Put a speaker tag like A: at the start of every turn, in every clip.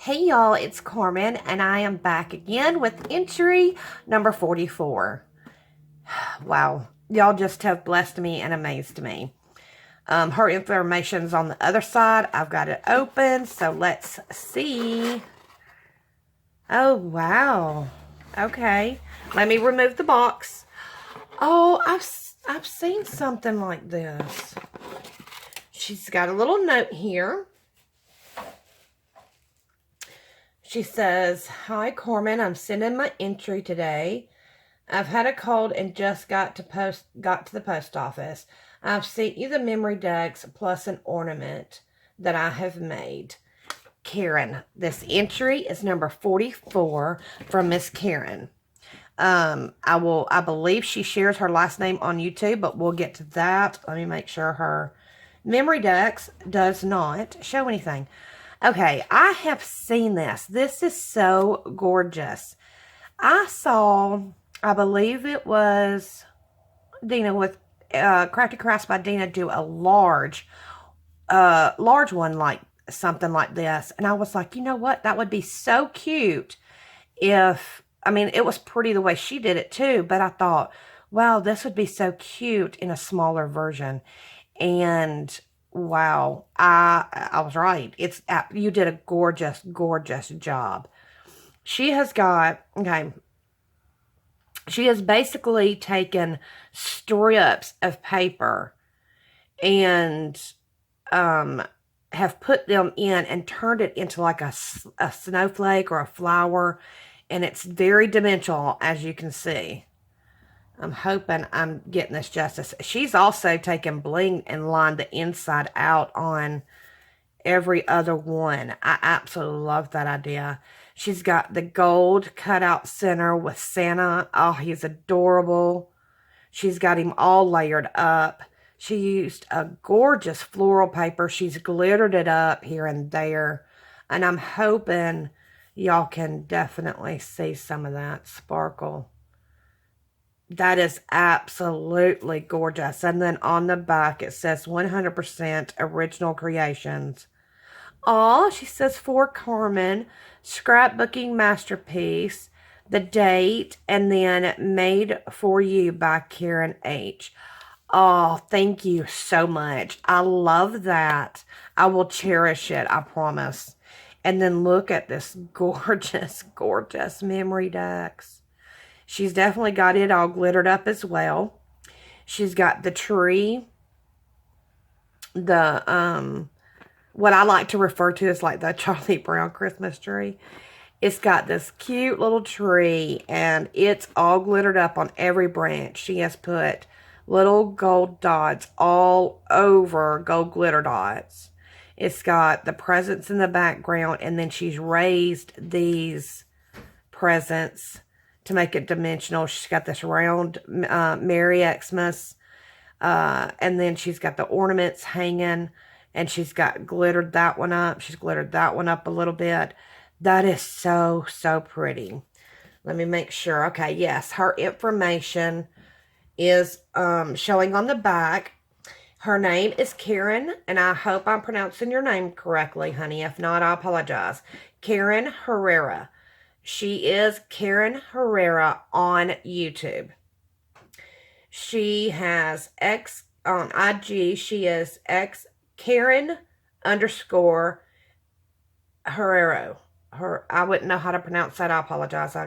A: Hey y'all, it's Carmen, and I am back again with entry number 44. Wow, y'all just have blessed me and amazed me. Her information's on the other side. I've got it open, so let's see. Oh, wow. Okay, let me remove the box. Oh, I've seen something like this. She's got a little note here. She says, "Hi, Carmen. I'm sending my entry today. I've had a cold and just got to the post office. I've sent you the memory decks plus an ornament that I have made. Karen." This entry is number 44 from Miss Karen. I believe she shares her last name on YouTube, but we'll get to that. Let me make sure her memory decks does not show anything. Okay, I have seen this. This is so gorgeous. I saw, I believe it was Dina with Crafty Crafts by Dina do a large one like something like this. And I was like, you know what? That would be so cute if, I mean, it was pretty the way she did it too, but I thought, wow, this would be so cute in a smaller version. And wow, I was right. You did a gorgeous, gorgeous job. She has got, okay, she has basically taken strips of paper and have put them in and turned it into like a snowflake or a flower, and it's very dimensional, as you can see. I'm hoping I'm getting this justice. She's also taken bling and lined the inside out on every other one. I absolutely love that idea. She's got the gold cutout center with Santa. Oh, he's adorable. She's got him all layered up. She used a gorgeous floral paper. She's glittered it up here and there. And I'm hoping y'all can definitely see some of that sparkle. That is absolutely gorgeous. And then on the back, it says 100% original creations. Aw, she says, "For Carmen, scrapbooking masterpiece, the date, and then made for you by Karen H." Oh, thank you so much. I love that. I will cherish it, I promise. And then look at this gorgeous, gorgeous memory decks. She's definitely got it all glittered up as well. She's got the tree, the what I like to refer to as like the Charlie Brown Christmas tree. It's got this cute little tree, and it's all glittered up on every branch. She has put little gold dots all over, gold glitter dots. It's got the presents in the background, and then she's raised these presents to make it dimensional. She's got this round Merry Xmas, and then she's got the ornaments hanging, and she's got glittered that one up. She's glittered that one up a little bit. That is so, so pretty. Let me make sure. Okay, yes, her information is showing on the back. Her name is Karen, and I hope I'm pronouncing your name correctly, honey. If not, I apologize. Karen Herrera. She is Karen Herrera on YouTube. She has on IG. She is Karen _ Herrero. I wouldn't know how to pronounce that. I apologize. I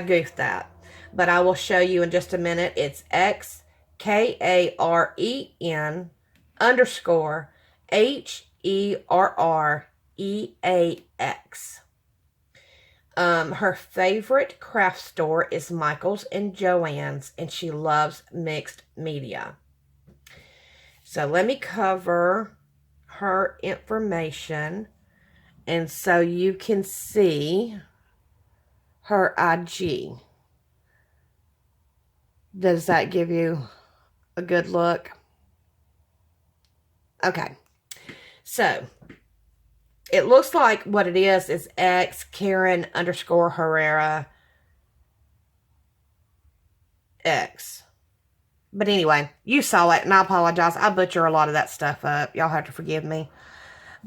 A: goofed that. But I will show you in just a minute. It's XKAREN _ HERREAX. Her favorite craft store is Michael's and Joann's, and she loves mixed media. So let me cover her information, and so you can see her IG. Does that give you a good look? Okay. So it looks like what it is Karen _ Herrera X. But anyway, you saw it, and I apologize. I butcher a lot of that stuff up. Y'all have to forgive me.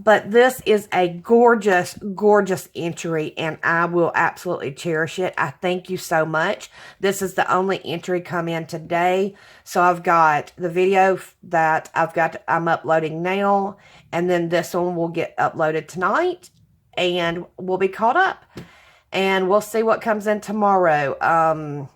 A: But this is a gorgeous, gorgeous entry, and I will absolutely cherish it. I thank you so much. This is the only entry come in today. So I've got the video that I'm uploading now, and then this one will get uploaded tonight, and we'll be caught up. And we'll see what comes in tomorrow.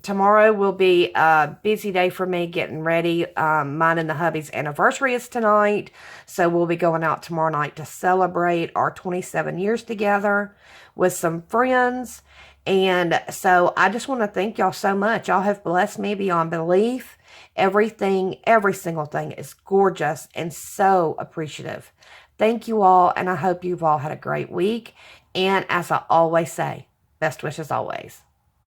A: Tomorrow will be a busy day for me getting ready. Mine and the hubby's anniversary is tonight. So we'll be going out tomorrow night to celebrate our 27 years together with some friends. And so I just want to thank y'all so much. Y'all have blessed me beyond belief. Everything, every single thing is gorgeous and so appreciative. Thank you all, and I hope you've all had a great week. And as I always say, best wishes always.